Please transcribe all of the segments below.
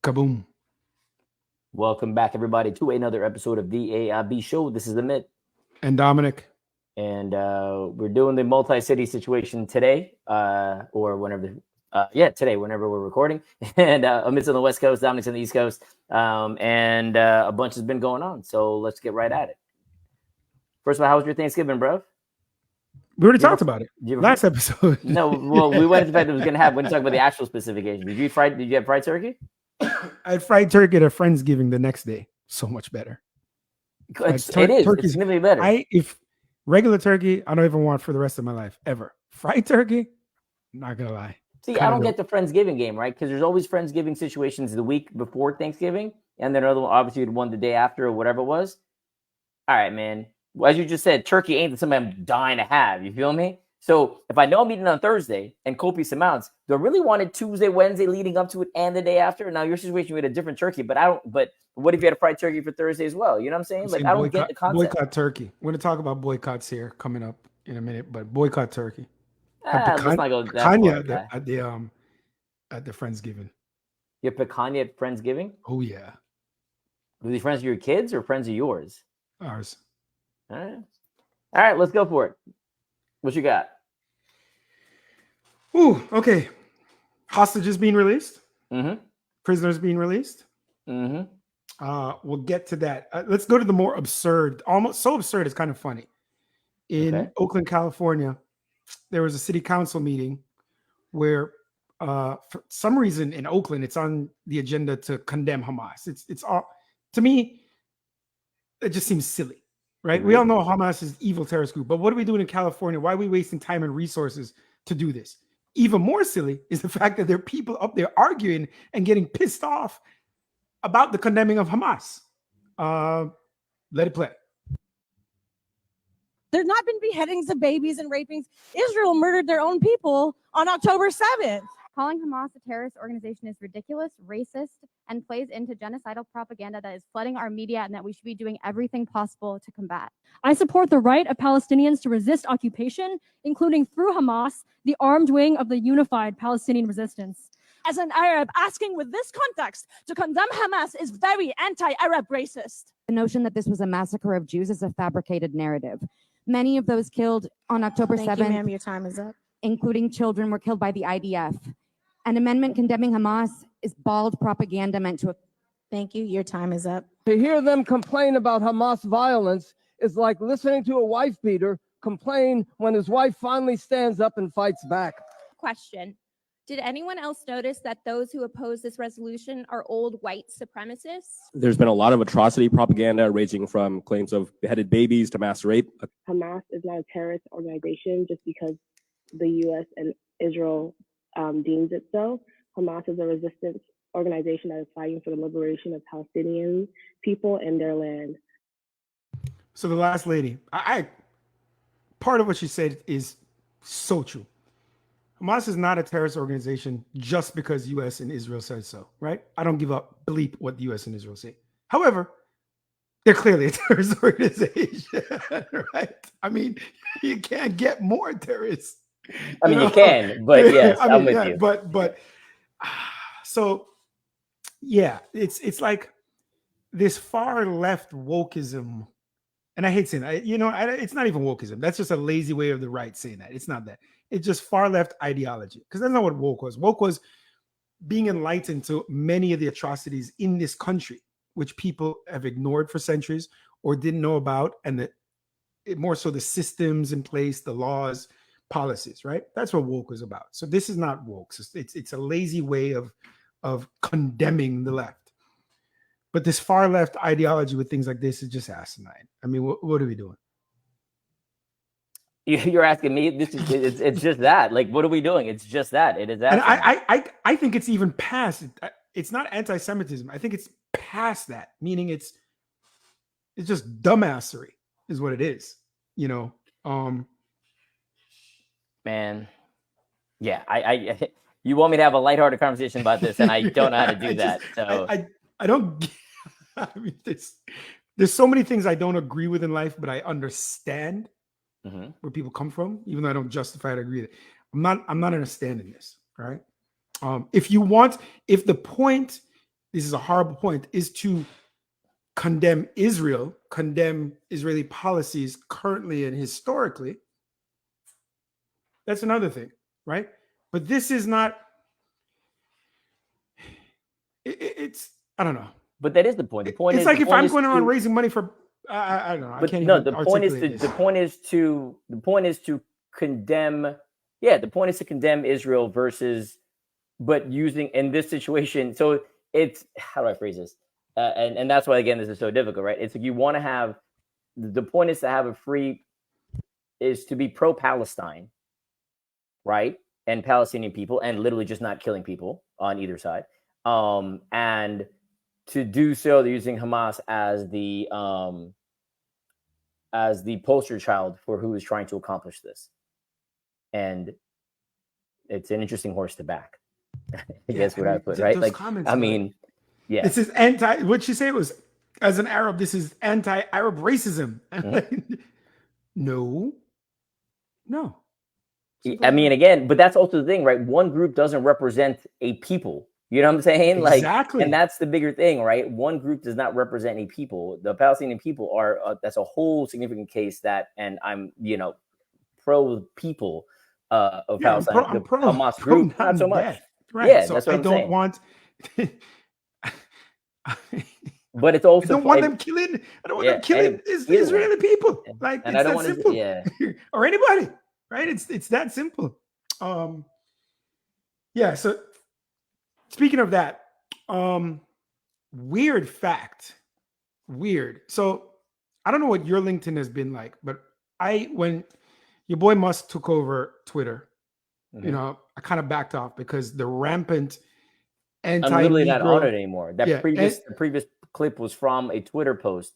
Kaboom. Welcome back, everybody, to another episode of the AIB Show. This is Amit. And Dominic. And we're doing the multi-city situation today, or whenever, today, whenever we're recording. And Amit's on the West Coast, Dominic's on the East Coast, and a bunch has been going on. So let's get right at it. First of all, how was your Thanksgiving, bro? We already talked about it last episode. No, well, we went into the fact that it was going to happen. We're going to talk about the actual specification. Did you have fried turkey? I had fried turkey at a Friendsgiving the next day. So much better. It is. It's significantly better. If regular turkey, I don't even want for the rest of my life, ever. Fried turkey, not going to lie. See, I don't get the Friendsgiving game, right? Because there's always Friendsgiving situations the week before Thanksgiving, and then another one, obviously, one the day after or whatever it was. All right, man. Well, as you just said, turkey ain't something I'm dying to have. You feel me? So if I know I'm eating on Thursday and copious amounts, do I really want it Tuesday, Wednesday leading up to it and the day after? Now, your situation, we had a different turkey, but what if you had a fried turkey for Thursday as well? You know what I'm saying? Like, I don't get the concept. Boycott turkey. We're going to talk about boycotts here coming up in a minute, but boycott turkey. Let's not go that far, at the Friendsgiving. You have picanha at Friendsgiving? Oh, yeah. Were they friends of your kids or friends of yours? Ours. All right, let's go for it. What you got? Ooh, okay. Hostages being released. Mm-hmm. Prisoners being released. Mm-hmm. We'll get to that. Let's go to the more absurd, almost so absurd it's kind of funny. In Oakland, California, there was a city council meeting where for some reason in Oakland, it's on the agenda to condemn Hamas. It's all, to me, it just seems silly. Right? We all know Hamas is an evil terrorist group, but what are we doing in California? Why are we wasting time and resources to do this? Even more silly is the fact that there are people up there arguing and getting pissed off about the condemning of Hamas. Let it play. There's not been beheadings of babies and rapings. Israel murdered their own people on October 7th. Calling Hamas a terrorist organization is ridiculous, racist, and plays into genocidal propaganda that is flooding our media and that we should be doing everything possible to combat. I support the right of Palestinians to resist occupation, including through Hamas, the armed wing of the unified Palestinian resistance. As an Arab, asking with this context to condemn Hamas is very anti-Arab racist. The notion that this was a massacre of Jews is a fabricated narrative. Many of those killed on October 7th, Thank you, ma'am. Your time is up. Including children, were killed by the IDF. An amendment condemning Hamas is bald propaganda meant to... Thank you. Your time is up. To hear them complain about Hamas violence is like listening to a wife beater complain when his wife finally stands up and fights back. Question. Did anyone else notice that those who oppose this resolution are old white supremacists? There's been a lot of atrocity propaganda ranging from claims of beheaded babies to mass rape. Hamas is not a terrorist organization just because the U.S. and Israel deems it so. Hamas is a resistance organization that is fighting for the liberation of Palestinian people and their land. So the last lady, I part of what she said is so true. Hamas is not a terrorist organization just because U.S. and Israel said so, right? I don't give a bleep what the U.S. and Israel say. However, they're clearly a terrorist organization, right? I mean, you can't get more terrorists. I mean, you can, but yes, I'm with you. But so yeah, it's like this far left wokeism, and I hate saying that. It's not even wokeism. That's just a lazy way of the right saying that. It's not that. It's just far left ideology, because that's not what woke was. Woke was being enlightened to many of the atrocities in this country, which people have ignored for centuries or didn't know about, and more so the systems in place, the laws, policies, right? That's what woke was about. So this is not woke. It's a lazy way of condemning the left. But this far left ideology with things like this is just asinine. I mean, what are we doing? You're asking me. It's just that. Like, what are we doing? It's just that. It is that. And I think it's even past. It's not anti-Semitism. I think it's past that. Meaning it's just dumbassery is what it is. Man, yeah. I you want me to have a lighthearted conversation about this, and I don't know how to do that. So I don't. I mean, there's so many things I don't agree with in life, but I understand where people come from, even though I don't justify it or agree with it. I'm not understanding this. All right. If the point this is a horrible point, is to condemn Israel, condemn Israeli policies currently and historically. That's another thing, right? But this is not, it's, I don't know. But that is the point. The point it's is, like the if point I'm is going around to- raising money for, I don't know. I But can't no, even the point is to articulate the this. point is to condemn. Yeah, the point is to condemn Israel versus, but using in this situation. So it's, how do I phrase this? And that's why, again, this is so difficult, right? It's like you want to have, the point is to have a free, is to be pro-Palestine, right? And Palestinian people, and literally just not killing people on either side. And to do so, they're using Hamas as the poster child for who is trying to accomplish this. And it's an interesting horse to back. I guess what I put, right? Like, I mean, yeah. This is what'd she say? It was, as an Arab, this is anti-Arab racism. No. I mean, again, but that's also the thing, right? One group doesn't represent a people. You know what I'm saying? Exactly. Like, and that's the bigger thing, right? One group does not represent any people. The Palestinian people are, that's a whole significant case that, and I'm, pro people of Palestine. I'm pro Hamas group, not so much. Death. Right. Yeah, so that's what I I'm don't saying. want. But it's also, I don't want them killing. I don't want them killing Israeli people. Like, and it's I don't that want simple. Or anybody, right? It's that simple. Yeah. So speaking of that, weird fact. Weird. So I don't know what your LinkedIn has been like, but when your boy Musk took over Twitter, I kind of backed off because the rampant I'm literally not on it anymore. The previous clip was from a Twitter post,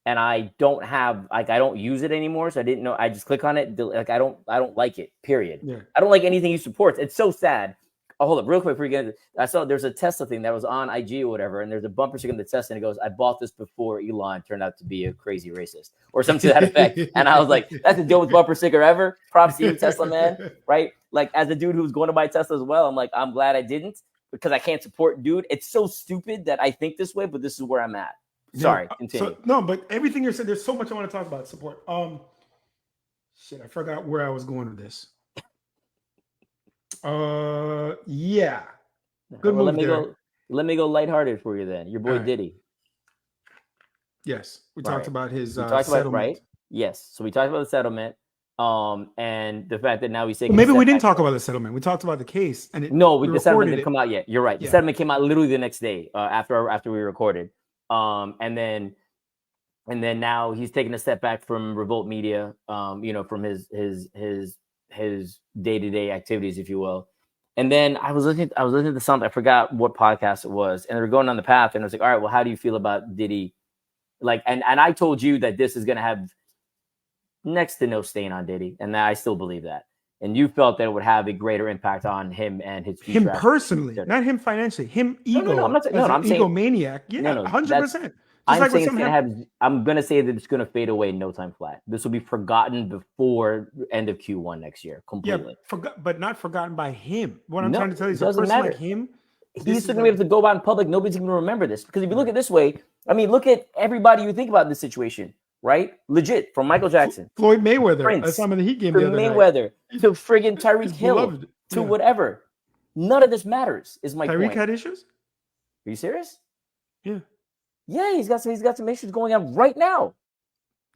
and I don't use it anymore, so I didn't know. I just click on it. Like, I don't like it. Period. Yeah. I don't like anything he supports. It's so sad. Oh, hold up, real quick before you get into, I saw there's a Tesla thing that was on IG or whatever, and there's a bumper sticker in the Tesla, and it goes, "I bought this before Elon turned out to be a crazy racist," or something to that effect. And I was like, "That's the dopest bumper sticker ever." Props to you, Tesla man. Right? Like, as a dude who's going to buy Tesla as well, I'm like, I'm glad I didn't, because I can't support dude. It's so stupid that I think this way, but this is where I'm at. Sorry, continue. But everything you're saying, there's so much I want to talk about support. Shit, I forgot where I was going with this. Yeah. Good move there. Let me go lighthearted for you then. Your boy Diddy. Yes, we talked about his settlement. Right? Yes, so we talked about the settlement. And the fact that now he's taking. Maybe we didn't talk about the settlement. We talked about the case, and the settlement didn't come out yet. You're right. The settlement came out literally the next day after we recorded. And then now he's taking a step back from Revolt Media. From his day-to-day activities, if you will. And then I was listening to something. I forgot what podcast it was, and they were going on the path, and I was like, all right, well, how do you feel about Diddy? Like, and I told you that this is going to have next to no stain on Diddy, and I still believe that. And you felt that it would have a greater impact on him and his future. Him personally, not him financially. Him ego. No, I'm not saying. No, I'm saying egomaniac. Yeah, 100%. I'm saying it's gonna have. I'm gonna say that it's gonna fade away in no time flat. This will be forgotten before end of Q1 next year completely. Yeah, but not forgotten by him. What I'm trying to tell you is, a doesn't person matter. like him, he's going to be able to go out in public. Nobody's going to remember this, because if you look at it this way, I mean, look at everybody you think about in this situation, right? Legit, from Michael Jackson, Floyd Mayweather, Prince, that's some of the Heat game. The other Mayweather night. to friggin' Tyreek Hill to whatever. None of this matters. Is my Tyreek point. had issues? Are you serious? Yeah. Yeah, he's got some issues going on right now.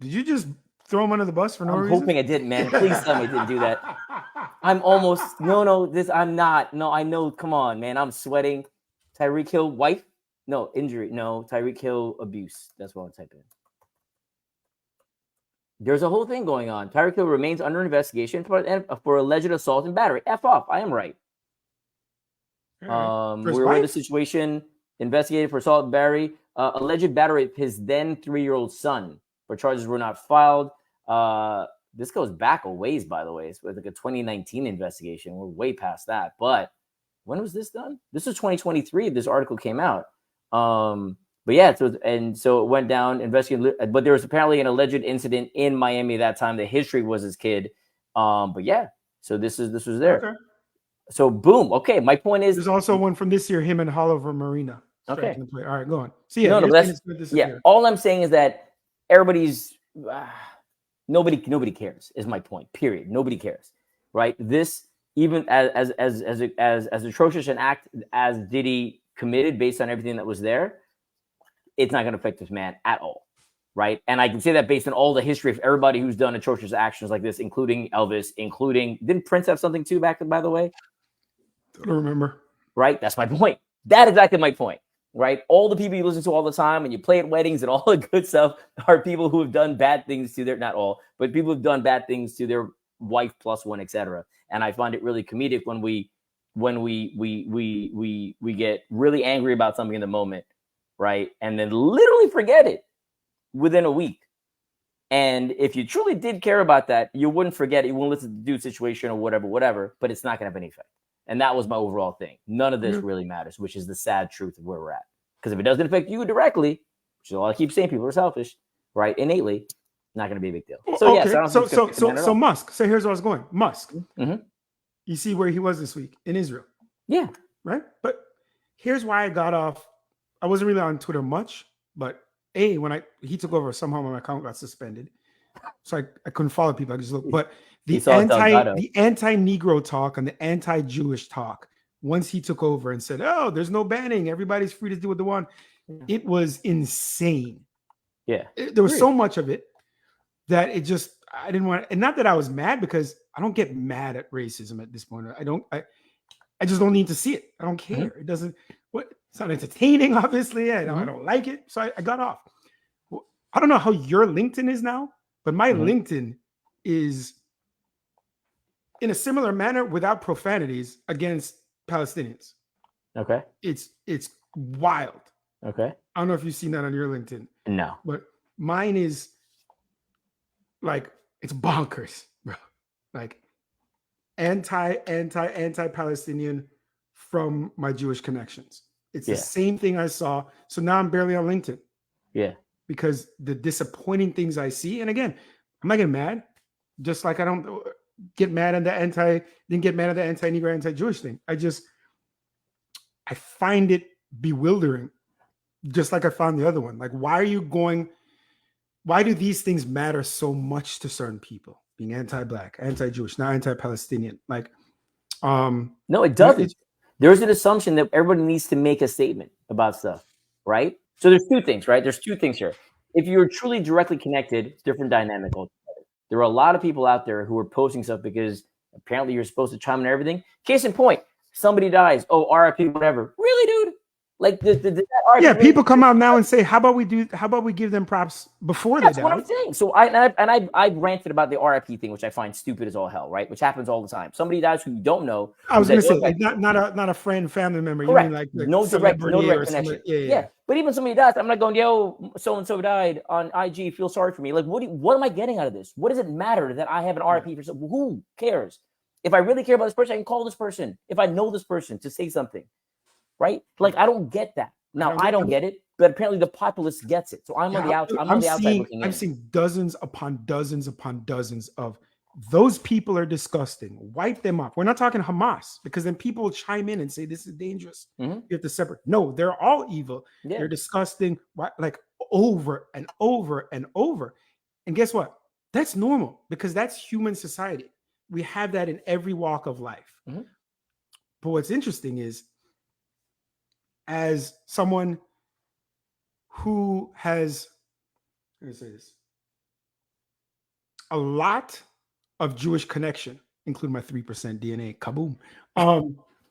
Did you just throw him under the bus for no reason? I'm hoping I didn't, man. Please tell me I didn't do that. I'm almost I'm not. No, I know. Come on, man. I'm sweating. Tyreek Hill wife? No, injury. No, Tyreek Hill abuse. That's what I'm typing. There's a whole thing going on. Tyreek Hill remains under investigation for alleged assault and battery. F off. I am right. We're in the situation investigated for assault and battery. Alleged battery of his then 3-year-old son, where charges were not filed. This goes back a ways, by the way. It's like a 2019 investigation. We're way past that. But when was this done? This was 2023. This article came out. But yeah, so it went down investigating. But there was apparently an alleged incident in Miami at that time. The history was his kid. But yeah, so this was there. Okay. So boom. Okay, my point is, there's also one from this year, him and Oliver Marina. striking the play. All right, go on. So yeah, No, you're but saying it's gonna yeah. disappear. All I'm saying is that everybody's nobody cares. Is my point. Period. Nobody cares, right? This even as atrocious an act as Diddy committed based on everything that was there, it's not going to affect this man at all, right? And I can say that based on all the history of everybody who's done atrocious actions like this, including Elvis, didn't Prince have something too back then, by the way? I don't remember. Right? That's my point. That's exactly my point, right? All the people you listen to all the time and you play at weddings and all the good stuff are people who have done bad things to their, not all, but people who've done bad things to their wife plus one, etc. And I find it really comedic when we get really angry about something in the moment, right? And then literally forget it within a week. And if you truly did care about that, you wouldn't forget it. You wouldn't listen to the dude's situation or whatever, but it's not going to have any effect. And that was my overall thing. None of this really matters, which is the sad truth of where we're at. Because if it doesn't affect you directly, which is all I keep saying, people are selfish, right? Innately, not going to be a big deal. So okay. yes, so Musk. So here's where I was going. Musk. Mm-hmm. You see where he was this week in Israel. Yeah. Right. But here's why I got off. I wasn't really on Twitter much, but when he took over, somehow my account got suspended, so I couldn't follow people. I just looked. But the anti-Negro talk and the anti-Jewish talk, once he took over and said, "Oh, there's no banning, everybody's free to do what they want," it was insane. Yeah, there was so much of it that it just I didn't want. And not that I was mad, because I don't get mad at racism at this point. I just don't need to see it. I don't care. It doesn't. It's not entertaining, obviously. I don't like it, so I got off. I don't know how your LinkedIn is now, but my LinkedIn is in a similar manner without profanities against Palestinians. Okay. It's wild. Okay. I don't know if you've seen that on your LinkedIn. No. But mine is like, it's bonkers, bro. Like anti-Palestinian from my Jewish connections. It's the same thing I saw. So now I'm barely on LinkedIn. Yeah. Because the disappointing things I see, and again, I'm not getting mad. Just like I don't get mad at the anti-Negro, anti-Jewish thing. I find it bewildering. Just like I found the other one. Like, why do these things matter so much to certain people? Being anti-Black, anti-Jewish, now anti-Palestinian. Like, no, it doesn't. There's an assumption that everybody needs to make a statement about stuff, right? So there's two things, right? There's two things here. If you're truly directly connected, different dynamic altogether. There are a lot of people out there who are posting stuff because apparently you're supposed to chime in everything. Case in point, somebody dies. Oh, RIP, whatever. Really, dude? Like, people come out now and say, how about we give them props before they die? That's what I'm saying. So I've ranted about the RIP thing, which I find stupid as all hell, right? Which happens all the time. Somebody dies who you don't know. I was going to say, like, not a friend, family member. Correct. You mean like no direct connection. Yeah. But even somebody dies, I'm not going, yo, so and so died on IG. Feel sorry for me. Like, what am I getting out of this? What does it matter that I have an RIP for someone? Who cares? If I really care about this person, I can call this person. If I know this person to say something. Right? Like, I don't get that. Now, I don't get it, but apparently the populace gets it. So I'm on the outside looking in. I'm seeing dozens upon dozens upon dozens of those people are disgusting. Wipe them up. We're not talking Hamas, because then people will chime in and say this is dangerous. You have to separate. No, they're all evil. Yeah. They're disgusting, like over and over and over. And guess what? That's normal, because that's human society. We have that in every walk of life. But what's interesting is, as someone who has, let me say this, a lot of Jewish connection, including my 3% DNA, kaboom,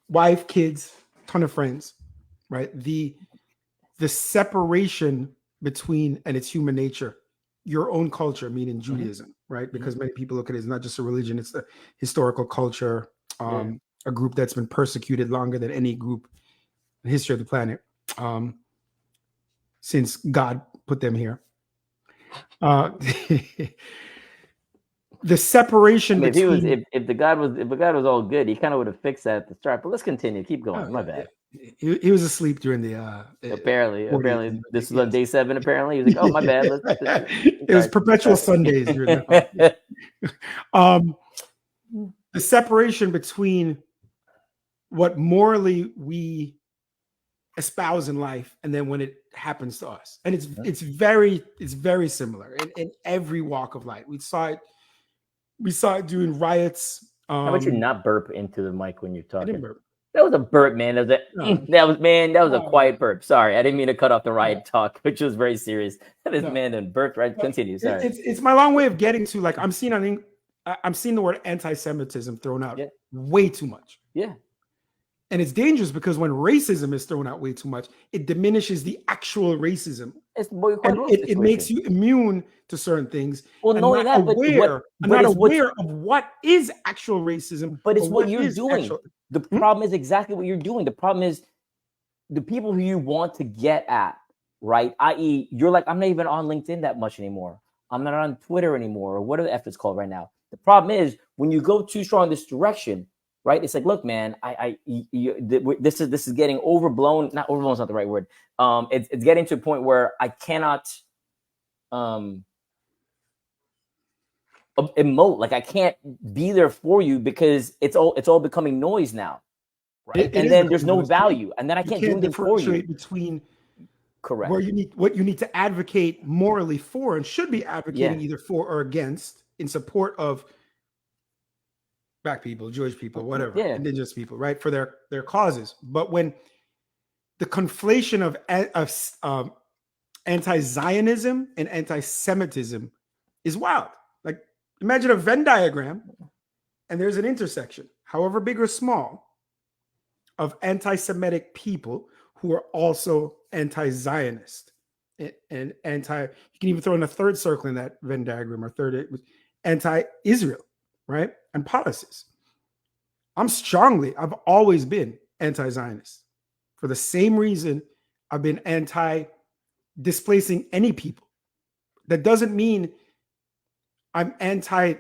wife, kids, ton of friends, right? The separation between, and it's human nature, your own culture, meaning Judaism, right? Because many people look at it as not just a religion, it's the historical culture, a group that's been persecuted longer than any group in the history of the planet, since God put them here. The separation between, if God was all good, he kind of would have fixed that at the start. But let's continue. Keep going. My bad. He was asleep during the apparently this is on day 7. Apparently, he was like, "Oh, my bad." It was perpetual Sundays. The separation between what morally we espouse in life, and then when it happens to us. And it's very similar in every walk of life. We saw it during riots. How about you not burp into the mic when you're I talking? didn't burp. That was a burp, man. That was a quiet burp. Sorry, I didn't mean to cut off the riot talk, which was very serious. This man then burped, right? Continue. Sorry. It's my long way of getting to, like, I'm seeing the word anti-Semitism thrown out way too much. Yeah. And it's dangerous because when racism is thrown out way too much, it diminishes the actual racism. It makes you immune to certain things. Well, knowing that, I'm not aware of what is actual racism. But it's what you're doing. The problem is exactly what you're doing. The problem is the people who you want to get at, right? I.e., you're like, I'm not even on LinkedIn that much anymore. I'm not on Twitter anymore, or whatever the F it's called right now. The problem is when you go too strong in this direction, right? It's like, look, man, this is getting overblown. Not overblown is not the right word. It's getting to a point where I cannot emote. Like, I can't be there for you because it's all becoming noise now, right? And then there's no value, and then I can't do anything for you. Between correct what you need to advocate morally for and should be advocating either for or against in support of Black people, Jewish people, whatever, indigenous people, right, for their causes. But when the conflation of anti-Zionism and anti-Semitism is wild. Like, imagine a Venn diagram, and there's an intersection, however big or small, of anti-Semitic people who are also anti-Zionist and anti. You can even throw in a third circle in that Venn diagram, or third anti-Israel, right? And policies. I've always been anti-Zionist for the same reason I've been anti-displacing any people. That doesn't mean I'm anti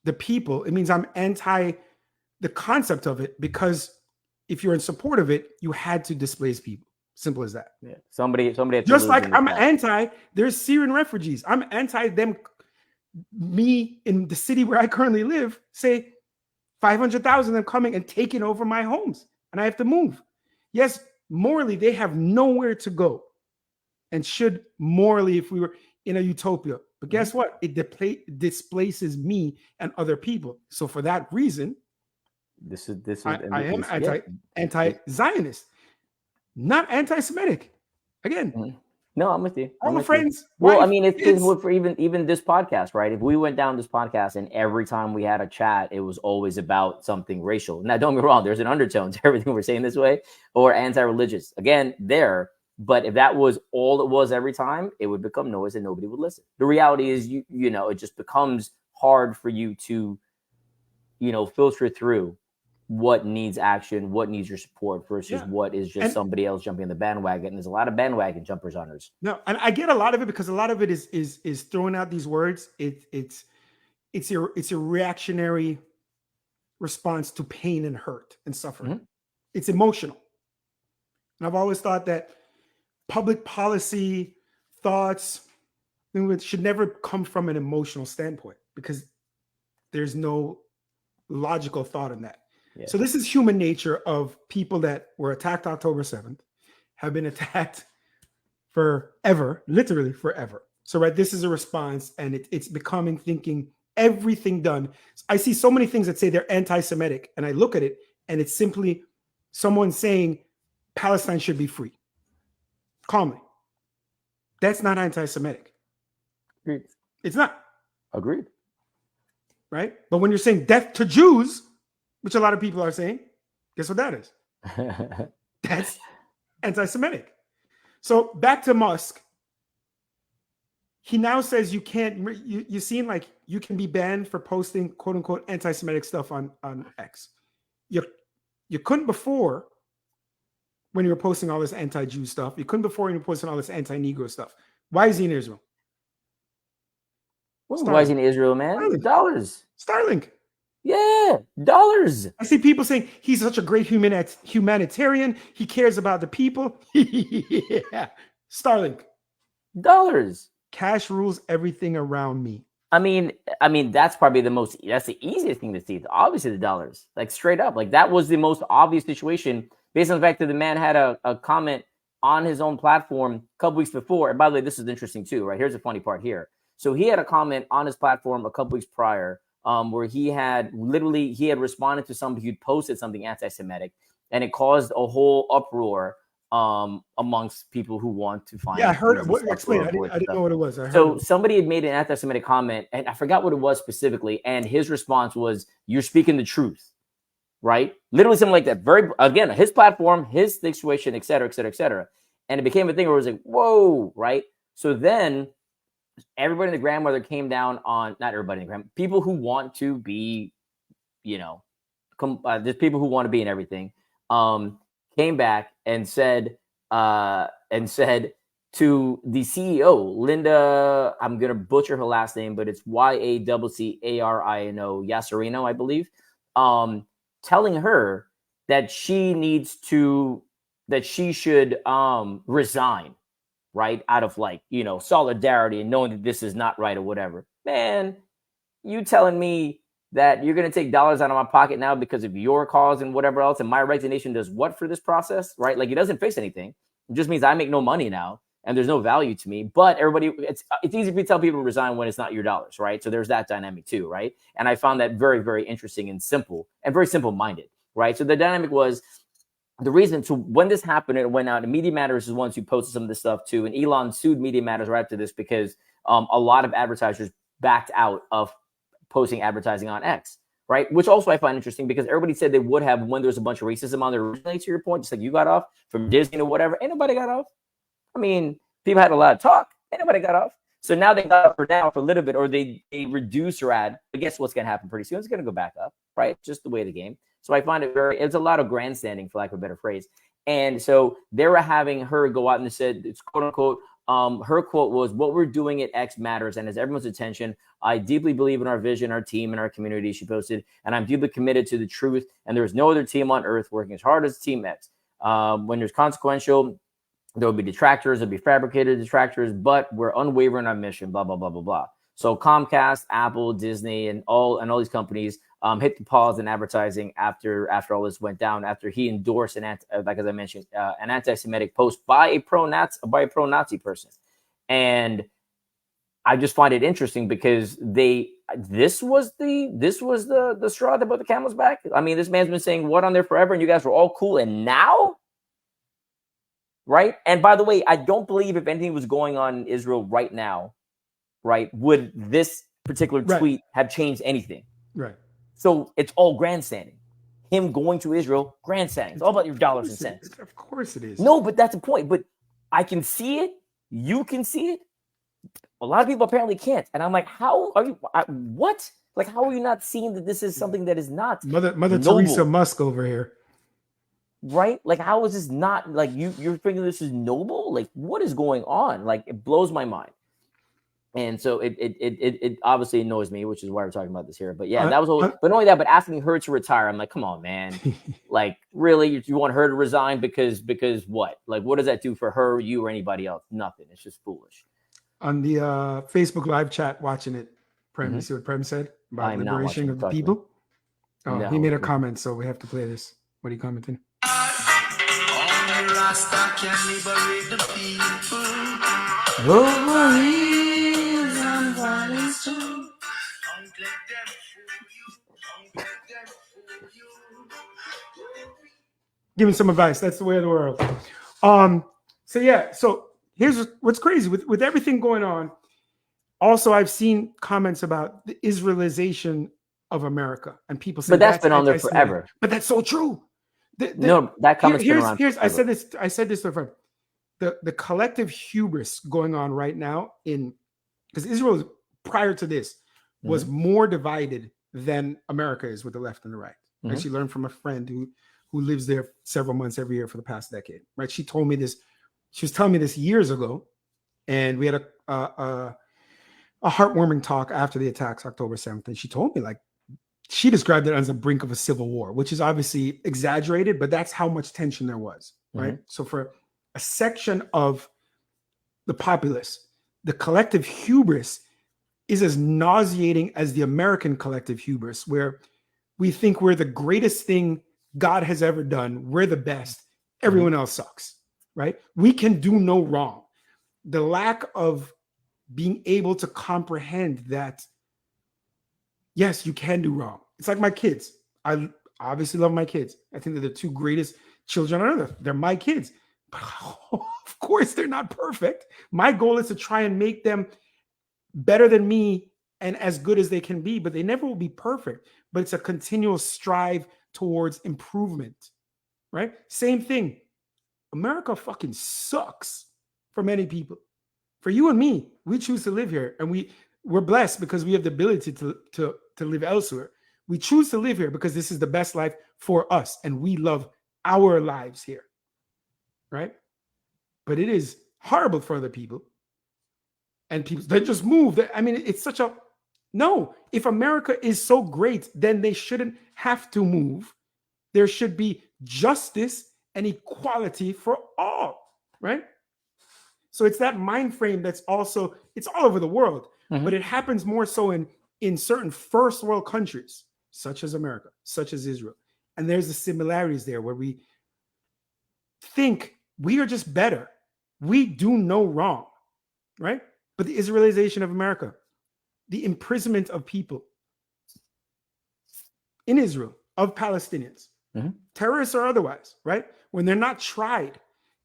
the people. It means I'm anti the concept of it, because if you're in support of it, you had to displace people. Simple as that. Yeah. Somebody. Just like I'm anti. There's Syrian refugees. I'm anti them. Me in the city where I currently live, say 500,000 of them coming and taking over my homes, and I have to move. Yes, morally, they have nowhere to go, and should morally, if we were in a utopia. But guess what? It displaces me and other people. So for that reason, I am anti-Zionist, not anti-Semitic. Again. No, I'm with you. All my friends. Well, I mean, it's for even this podcast, right? If we went down this podcast and every time we had a chat, it was always about something racial. Now, don't get me wrong, there's an undertone to everything we're saying this way, or anti-religious. Again, but if that was all it was every time, it would become noise and nobody would listen. The reality is, you know, it just becomes hard for you to, filter through what needs action, what needs your support versus what is just somebody else jumping on the bandwagon. And there's a lot of bandwagon jumpers on us. No, and I get a lot of it because a lot of it is throwing out these words. It's a reactionary response to pain and hurt and suffering. Mm-hmm. It's emotional. And I've always thought that public policy thoughts should never come from an emotional standpoint, because there's no logical thought in that. Yeah. So this is human nature of people that were attacked October 7th, have been attacked forever, literally forever. So, right, this is a response, and it's becoming thinking everything done. I see so many things that say they're anti-Semitic, and I look at it, and it's simply someone saying Palestine should be free. Calmly. That's not anti-Semitic. Agreed. It's not. Agreed. Right? But when you're saying death to Jews, which a lot of people are saying, guess what that is? That's anti-Semitic. So back to Musk. He now says you can't, you seem like you can be banned for posting quote unquote anti-Semitic stuff on X. You couldn't before when you were posting all this anti-Jew stuff. You couldn't before when you were posting all this anti-Negro stuff. Why is he in Israel? Why is he in Israel, man? Starlink. Dollars. Starlink. Yeah, dollars. I see people saying he's such a great humanitarian. He cares about the people. Yeah. Starlink. Dollars. Cash rules everything around me. I mean, that's probably that's the easiest thing to see. Obviously, the dollars, like straight up, like that was the most obvious situation based on the fact that the man had a comment on his own platform a couple weeks before. And by the way, this is interesting too, right? Here's the funny part here. So he had a comment on his platform a couple weeks prior where he had responded to somebody who'd posted something anti-Semitic, and it caused a whole uproar amongst people who want to find. Yeah, I heard it. Explain. I didn't know what it was. So somebody had made an anti-Semitic comment, and I forgot what it was specifically. And his response was, "You're speaking the truth," right? Literally something like that. Very, again, his platform, his situation, et cetera, et cetera, et cetera. And it became a thing where it was like, whoa, right? So then everybody in the grandmother came down on, not everybody in the grandmother, people who want to be, there's people who want to be in everything, came back and said to the CEO, Linda, I'm going to butcher her last name, but it's Yaccarino, Yasserino, I believe, telling her that she should resign, right? Out of solidarity and knowing that this is not right or whatever. Man, you telling me that you're going to take dollars out of my pocket now because of your cause and whatever else, and my resignation does what for this process, right? Like, it doesn't fix anything. It just means I make no money now and there's no value to me. But everybody, it's easy to tell people to resign when it's not your dollars, right? So there's that dynamic too, right? And I found that very, very interesting and simple and very simple-minded, right? So the dynamic was, the reason to when this happened, it went out, and Media Matters is ones who posted some of this stuff too. And Elon sued Media Matters right after this because a lot of advertisers backed out of posting advertising on X, right? Which also I find interesting because everybody said they would have when there's a bunch of racism on there originally, to your point, just like you got off from Disney or whatever. Ain't nobody got off. I mean, people had a lot of talk. Ain't nobody got off. So now they got up for now for a little bit, or they reduce or add. But guess what's going to happen pretty soon? It's going to go back up, right? Just the way of the game. So I find it's a lot of grandstanding, for lack of a better phrase. And so they were having her go out and said, it's quote unquote, her quote was, "What we're doing at X matters and has everyone's attention. I deeply believe in our vision, our team, and our community," she posted, "and I'm deeply committed to the truth. And there is no other team on earth working as hard as Team X. When there's consequential, there will be detractors, there'll be fabricated detractors, but we're unwavering on mission, blah, blah, blah, blah, blah." So Comcast, Apple, Disney, and all these companies hit the pause in advertising after all this went down, after he endorsed an anti-Semitic post by a pro-Nazi person. And I just find it interesting because this was the straw that put the camel's back. I mean, this man's been saying what on there forever, and you guys were all cool, and now, right? And by the way, I don't believe if anything was going on in Israel right now, right, would this particular tweet have changed anything? Right. So it's all grandstanding. Him going to Israel, grandstanding. It's all about your dollars and cents. Of course it is. No, but that's the point. But I can see it. You can see it. A lot of people apparently can't. And I'm like, how are you? What? Like, how are you not seeing that this is something that is not Mother noble? Teresa Musk over here. Right? Like, how is this not, like, you're thinking this is noble? Like, what is going on? Like, it blows my mind. And so it obviously annoys me, which is why we're talking about this here. But yeah, that was all. But not only that, but asking her to retire, I'm like, come on, man. Like, really, you want her to resign because what? Like, what does that do for her, you, or anybody else? Nothing. It's just foolish. On the Facebook live chat, watching it, Prem, you see what Prem said about liberation of the people? Oh, no. He made a comment, so we have to play this. What are you commenting? Rasta can liberate the people. Give me some advice. That's the way of the world. So yeah, so here's what's crazy with everything going on. Also, I've seen comments about the Israelization of America, and people say, but that's been on there forever. But that's so true. No, that comment's been around. I said this to a friend. The collective hubris going on right now because Israel prior to this was more divided than America is with the left and the right. I actually learned from a friend who lives there several months every year for the past decade. Right? She told me this. She was telling me this years ago, and we had a heartwarming talk after the attacks, October 7th, and she told me, like, she described it as the brink of a civil war, which is obviously exaggerated, but that's how much tension there was, right? So for a section of the populace, the collective hubris is as nauseating as the American collective hubris, where we think we're the greatest thing God has ever done. We're the best. Everyone else sucks, right? We can do no wrong. The lack of being able to comprehend that, yes, you can do wrong. It's like my kids. I obviously love my kids. I think they're the two greatest children on earth. They're my kids. But of course, they're not perfect. My goal is to try and make them better than me and as good as they can be, but they never will be perfect. But it's a continual strive towards improvement, right? Same thing. America fucking sucks for many people. For you and me, we choose to live here, and we're blessed because we have the ability to live elsewhere. We choose to live here because this is the best life for us, and we love our lives here, right? But it is horrible for other people, and people that just move. I mean, it's such a no. If America is so great, then they shouldn't have to move. There should be justice and equality for all, right? So it's that mind frame that's also, it's all over the world, but it happens more so in certain first world countries, such as America, such as Israel. And there's the similarities there where we think we are just better. We do no wrong, right? But the Israelization of America, the imprisonment of people in Israel, of Palestinians, terrorists or otherwise, right? When they're not tried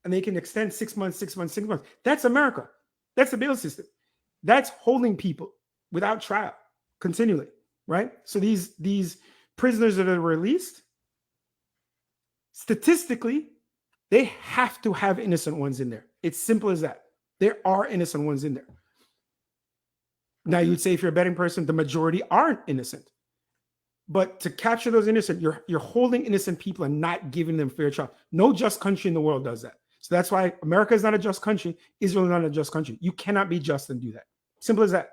and they can extend 6 months, 6 months, 6 months. That's America. That's the bail system. That's holding people without trial continually, right? So these prisoners that are released, statistically, they have to have innocent ones in there. It's simple as that. There are innocent ones in there. Now, you'd say if you're a betting person, the majority aren't innocent. But to capture those innocent, you're holding innocent people and not giving them fair trial. No just country in the world does that. So that's why America is not a just country. Israel is not a just country. You cannot be just and do that. Simple as that.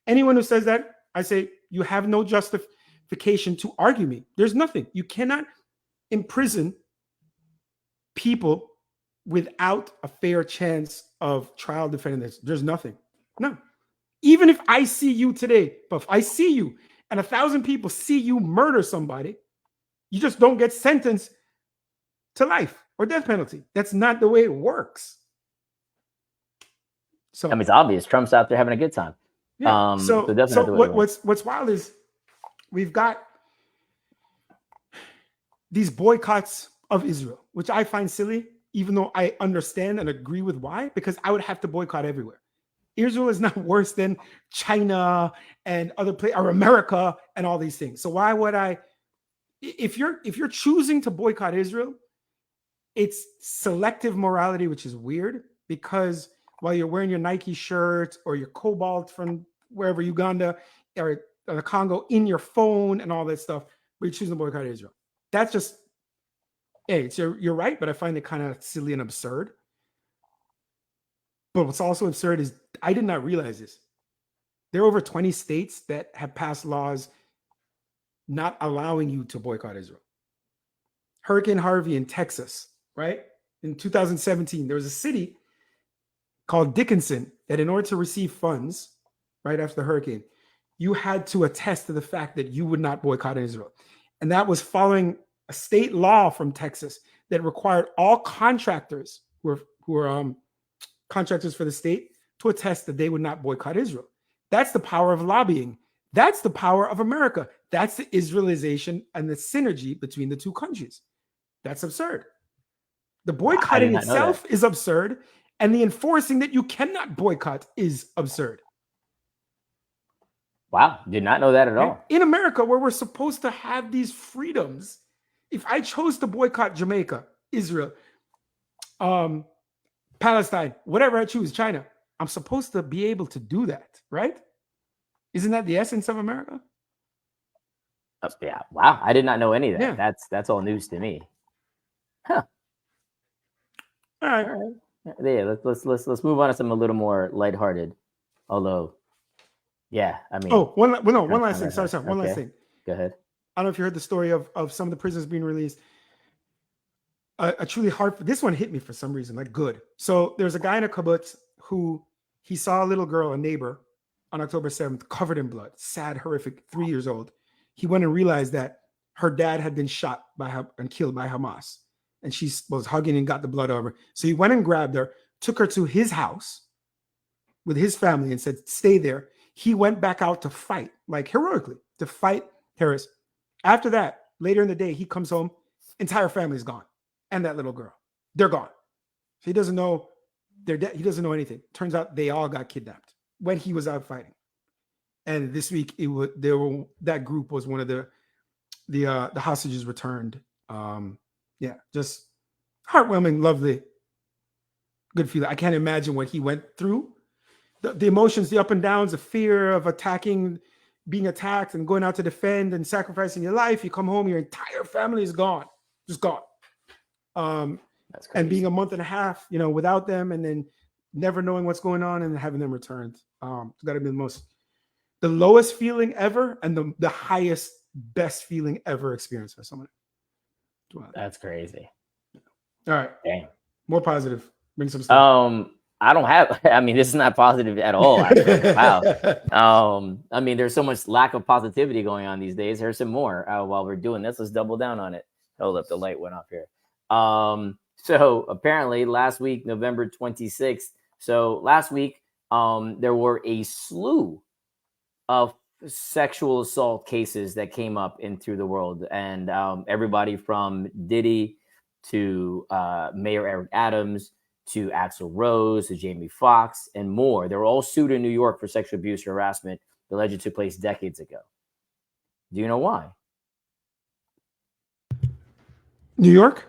Anyone who says that, I say, you have no justification to argue me. There's nothing. You cannot imprison people without a fair chance of trial defending this. There's nothing. No. Even if I see you today, but if I see you and 1,000 people see you murder somebody, you just don't get sentenced to life or death penalty. That's not the way it works. So I mean, it's obvious. Trump's out there having a good time. Yeah. So what's wild is we've got these boycotts of Israel, which I find silly, even though I understand and agree with why, because I would have to boycott everywhere. Israel is not worse than China and other places, or America and all these things. So why would I? If you're choosing to boycott Israel, it's selective morality, which is weird, because while you're wearing your Nike shirt or your Cobalt from wherever, Uganda or the Congo, in your phone and all that stuff, but you're choosing to boycott Israel. That's just, hey, you're right, but I find it kind of silly and absurd. But what's also absurd is I did not realize this. There are over 20 states that have passed laws not allowing you to boycott Israel. Hurricane Harvey in Texas, right? In 2017, there was a city called Dickinson that in order to receive funds right after the hurricane, you had to attest to the fact that you would not boycott Israel. And that was following a state law from Texas that required all contractors who are contractors for the state to attest that they would not boycott Israel. That's the power of lobbying. That's the power of America. That's the Israelization and the synergy between the two countries. That's absurd. The boycotting itself is absurd, and the enforcing that you cannot boycott is absurd. Wow, did not know that at all. In America, where we're supposed to have these freedoms, if I chose to boycott Jamaica, Israel, Palestine, whatever I choose, China, I'm supposed to be able to do that, right? Isn't that the essence of America? Yeah. Wow, I did not know any of that. Yeah. That's all news to me. Huh. All right. Yeah, let's move on to something a little more lighthearted. Although, yeah, I mean, one last thing. Sorry, one last thing. Go ahead. I don't know if you heard the story of some of the prisoners being released. A truly hard. This one hit me for some reason, like good. So there's a guy in a kibbutz who he saw a little girl, a neighbor, on October 7th, covered in blood, sad, horrific, 3 years old. He went and realized that her dad had been shot and killed by Hamas. and she was hugging and got the blood over. So he went and grabbed her, took her to his house with his family and said, stay there. He went back out to fight, like heroically, to fight terrorists. After that, later in the day, he comes home, entire family's gone. And that little girl, they're gone. So he doesn't know they're dead. He doesn't know anything. Turns out they all got kidnapped when he was out fighting. And this week, that group was one of the hostages returned. Yeah, just heartwarming, lovely, good feeling. I can't imagine what he went through. The emotions, the up and downs, the fear of attacking, being attacked and going out to defend and sacrificing your life. You come home, your entire family is gone, just gone. That's crazy. And being a month and a half, without them, and then never knowing what's going on and having them returned. It's got to be the lowest feeling ever and the highest, best feeling ever experienced by someone. Wow. That's crazy. All right. Dang. More positive. Bring some stuff. I don't have, this is not positive at all. Actually. Wow. There's so much lack of positivity going on these days. Here's some more while we're doing this. Let's double down on it. Hold up. The light went off here. So apparently last week, November 26th. So last week, there were a slew of sexual assault cases that came up in through the world. And everybody from Diddy to Mayor Eric Adams to Axl Rose to Jamie Foxx and more. They were all sued in New York for sexual abuse or harassment that allegedly took place decades ago. Do you know why? New York?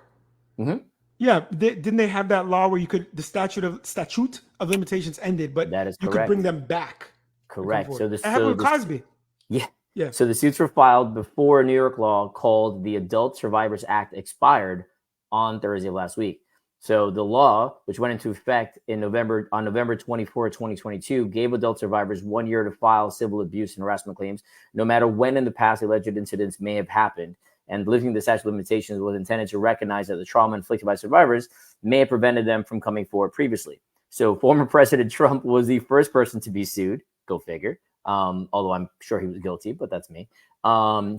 Mm-hmm. Yeah. Didn't they have that law where the statute of limitations ended, but that is you correct. could bring them back? Correct. So that happened with Cosby. Yeah. Yeah. So the suits were filed before a New York law called the Adult Survivors Act expired on Thursday of last week. So the law, which went into effect on November 24, 2022, gave adult survivors 1 year to file civil abuse and harassment claims, no matter when in the past alleged incidents may have happened. And lifting the statute of limitations was intended to recognize that the trauma inflicted by survivors may have prevented them from coming forward previously. So former President Trump was the first person to be sued. Go figure. Although I'm sure he was guilty, but that's me.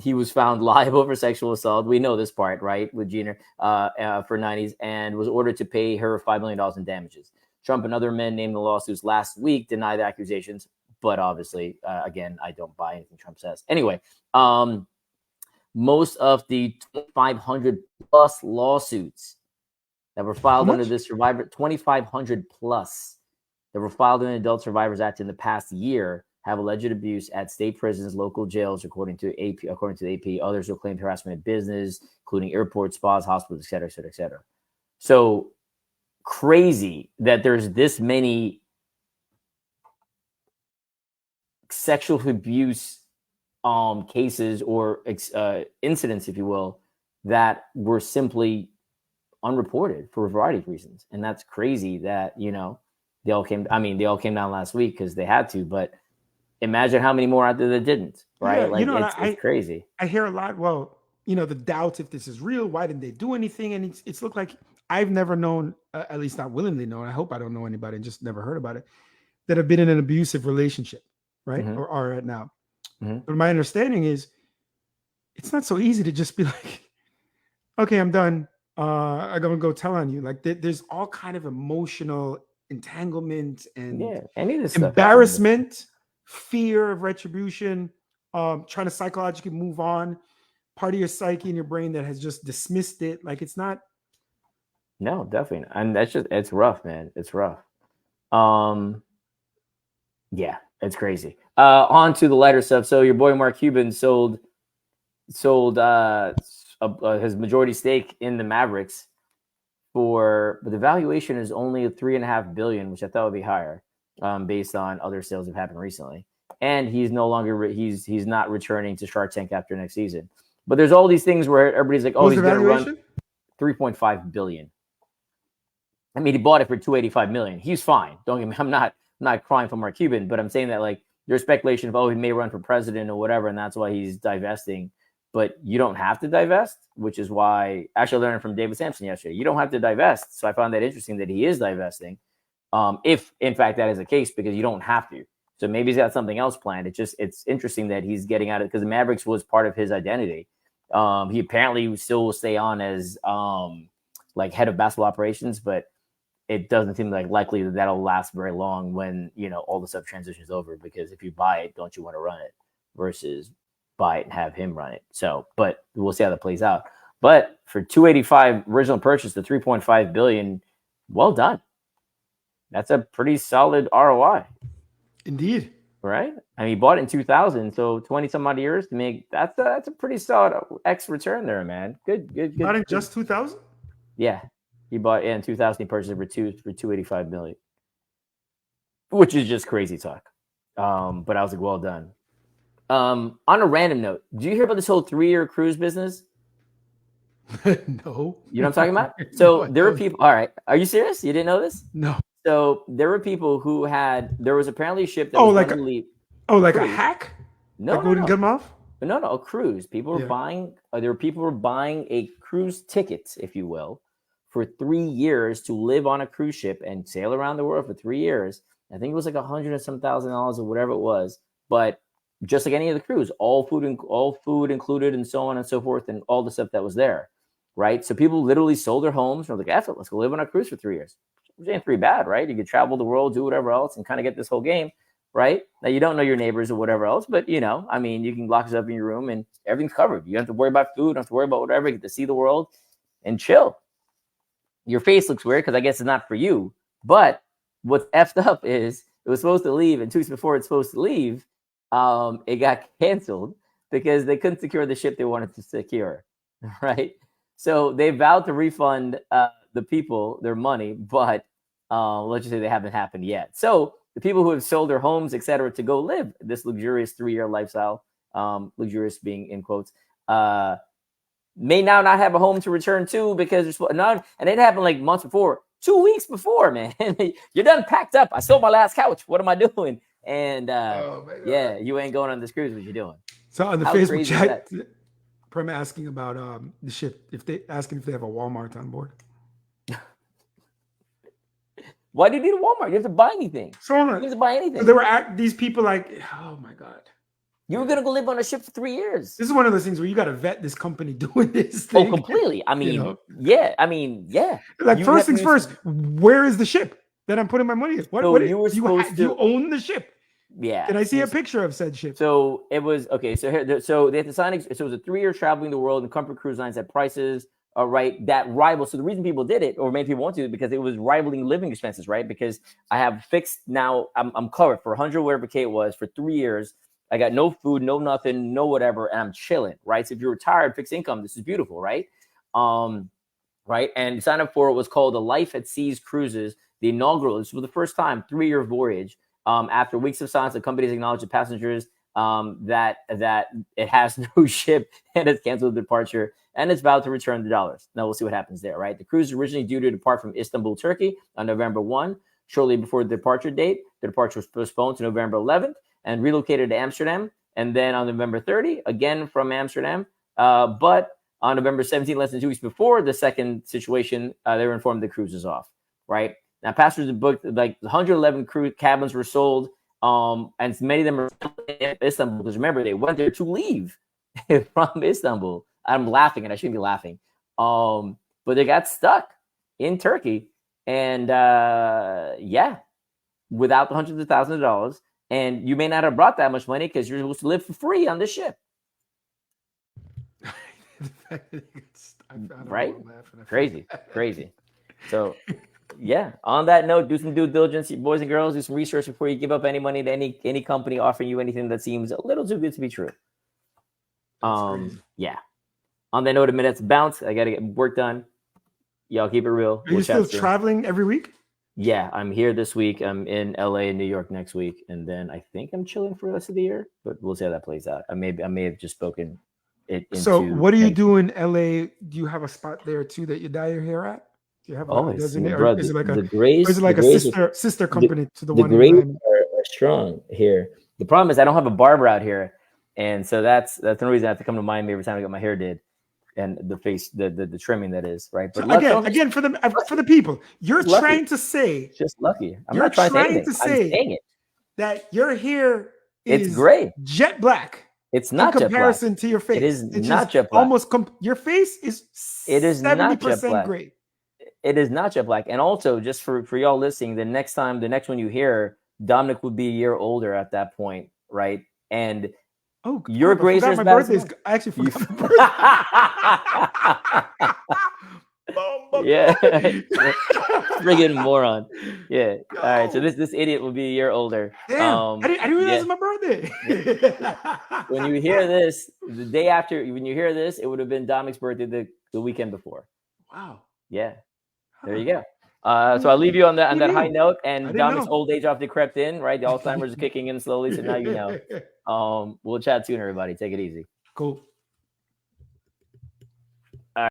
He was found liable for sexual assault. We know this part, right? With Gina for 90s, and was ordered to pay her $5 million in damages. Trump and other men named the lawsuits last week denied the accusations, but obviously, again, I don't buy anything Trump says. Anyway, most of the 2,500 plus lawsuits that were filed under this 2,500 plus that were filed in the Adult Survivors Act in the past year have alleged abuse at state prisons, local jails, according to the AP. Others will claim harassment at business, including airports, spas, hospitals, et cetera, et cetera, et cetera. So crazy that there's this many sexual abuse cases or incidents, if you will, that were simply unreported for a variety of reasons. And that's crazy that, they all came down last week because they had to, but imagine how many more out there that didn't, right? Yeah, it's crazy. I hear a lot. Well, the doubts if this is real. Why didn't they do anything? And it's looked like I've never known, at least not willingly known. I hope I don't know anybody and just never heard about it, that have been in an abusive relationship, right? Mm-hmm. Or are right now. Mm-hmm. But my understanding is it's not so easy to just be like, okay, I'm done. I'm going to go tell on you. Like there's all kind of emotional entanglement and embarrassment, fear of retribution, trying to psychologically move on, part of your psyche and your brain that has just dismissed it. Like it's not. No, definitely. And it's rough, man. It's rough. Yeah, it's crazy. On to the lighter stuff. So your boy Mark Cuban sold his majority stake in the Mavericks but the valuation is only $3.5 billion, which I thought would be higher, based on other sales that have happened recently. And he's no longer he's not returning to Shark Tank after next season. But there's all these things where everybody's like, oh, he's going to run $3.5 billion. I mean, he bought it for $285 million. He's fine. Don't get me. I'm not crying for Mark Cuban, but I'm saying that like there's speculation of, oh, he may run for president or whatever, and that's why he's divesting. But you don't have to divest, which is why actually I learned from David Sampson yesterday. You don't have to divest. So I found that interesting that he is divesting. If in fact that is the case, because you don't have to. So maybe he's got something else planned. It's interesting that he's getting out of it because the Mavericks was part of his identity. He apparently still will stay on as like head of basketball operations, but it doesn't seem like likely that that'll last very long when, you know, all the stuff transitions over, because if you buy it, don't you want to run it versus buy it and have him run it. So, but we'll see how that plays out. But for 285 original purchase to 3.5 billion, well done. That's a pretty solid ROI. Indeed. Right? I mean, he bought it in 2000, so 20 some odd years to make that's a pretty solid X return there, man. Good. Bought in just 2000? Yeah. He bought in 2000, he purchased it for 285 million. Which is just crazy talk. But I was like, well done. On a random note, do you hear about this whole 3-year cruise business? No. You know what I'm talking about? So No, there were people. All right. Are you serious? You didn't know this? No. So there were people who there was apparently a ship that Oh, was like going to leave. like cruise. a hack? No, like wouldn't get them off? No, a cruise. People were Yeah. buying. There were people who were buying a cruise tickets, if you will, for 3 years to live on a cruise ship and sail around the world for 3 years. I think it was like $100 and some thousand or whatever it was. But just like any of the cruise, all food included, and so on and so forth, and all the stuff that was there, right? So people literally sold their homes and were like, "F it, let's go live on a cruise for 3 years." Which ain't pretty bad, right? You could travel the world, do whatever else, and kind of get this whole game, right? Now you don't know your neighbors or whatever else, but you know, I mean, you can lock yourself in your room and everything's covered. You don't have to worry about food, don't have to worry about whatever. You get to see the world and chill. Your face looks weird because I guess it's not for you. But what's effed up is it was supposed to leave, and 2 weeks before it's supposed to leave, it got canceled because they couldn't secure the ship they wanted to secure, right? So they vowed to refund the people their money, but let's just say they haven't happened yet. So the people who have sold their homes, etc., to go live this luxurious 3-year lifestyle, luxurious being in quotes, may now not have a home to return to because there's not, and it happened like months before, 2 weeks before, man. You're done packed up. I sold my last couch. What am I doing? And yeah, you ain't going on this cruise. What you doing? So on the How Facebook crazy is chat, that? Prem asking about the ship, asking if they have a Walmart on board. Why do you need a Walmart? You have to buy anything. So You have to buy anything. there were these people like, oh my God. You were gonna go live on a ship for 3 years. This is one of those things where you got to vet this company doing this Oh, thing. completely. I mean, You know? yeah. I mean, yeah. Like You first have to things use- first, where is the ship that I'm putting my money in? So what you were supposed you to- own the ship? Yeah. Can I see a Yes. picture of said ship? So it was okay. So here, so they had to sign. So it was a 3-year traveling the world, and Comfort Cruise Lines at prices, right? That rival. So the reason people did it, or many people want to, because it was rivaling living expenses, right? Because I have fixed now. I'm covered for 100 whatever K it was for 3 years. I got no food, no nothing, no whatever, and I'm chilling, right? So if you're retired, fixed income, this is beautiful, right? Right. And sign up for it was called the Life at Seas Cruises, the inaugural. This was the first time 3-year voyage. After weeks of silence, the companies acknowledged to passengers that it has no ship and it's canceled the departure and it's vowed to return the dollars. Now we'll see what happens there, right? The cruise is originally due to depart from Istanbul, Turkey on November 1. Shortly before the departure date, the departure was postponed to November 11th and relocated to Amsterdam. And then on November 30, again from Amsterdam. But on November 17, less than 2 weeks before the second situation, they were informed the cruise is off, right? Now, passengers have booked like 111 crew cabins were sold, and many of them are still in Istanbul because remember they went there to leave from Istanbul. I'm laughing, and I shouldn't be laughing, but they got stuck in Turkey, and yeah, without the hundreds of thousands of dollars, and you may not have brought that much money because you're supposed to live for free on this ship, right? Crazy. So. Yeah. On that note, do some due diligence, boys and girls. Do some research before you give up any money to any company offering you anything that seems a little too good to be true. Yeah. On that note, a minute's bounce. I gotta get work done. Y'all keep it real. Are you still traveling every week? Yeah, I'm here this week. I'm in LA and New York next week, and then I think I'm chilling for the rest of the year. But we'll see how that plays out. I may have just spoken it. So, what do you do in LA? Do you have a spot there too that you dye your hair at? Do you have Always, is bro, it like the Grays, or is it like a sister company to the one? The Grays are strong here. The problem is I don't have a barber out here, and so that's the reason I have to come to Miami every time I get my hair did, and the face, the trimming that is right. But so again for the people, you're trying to say it's just lucky. I'm not trying to say it. That your hair is it's gray, jet black. It's not in comparison jet black. to your face. It is it's not jet black. Almost your face is. It is 70% not jet black. gray. It is not jet black. And also, just for y'all listening, the next one you hear, Dominic would be a year older at that point, right? And your grace is my birthday. I actually forgot my birthday. Yeah, friggin' moron. Yeah. All right. So this idiot will be a year older. Damn, I didn't realize it's my birthday. When you hear this, the day after, when you hear this, it would have been Dominic's birthday the weekend before. Wow. Yeah. There you go. So I'll leave you on that high note. And Dominic's old age often crept in, right? The Alzheimer's is kicking in slowly. So now you know. We'll chat soon, everybody. Take it easy. Cool.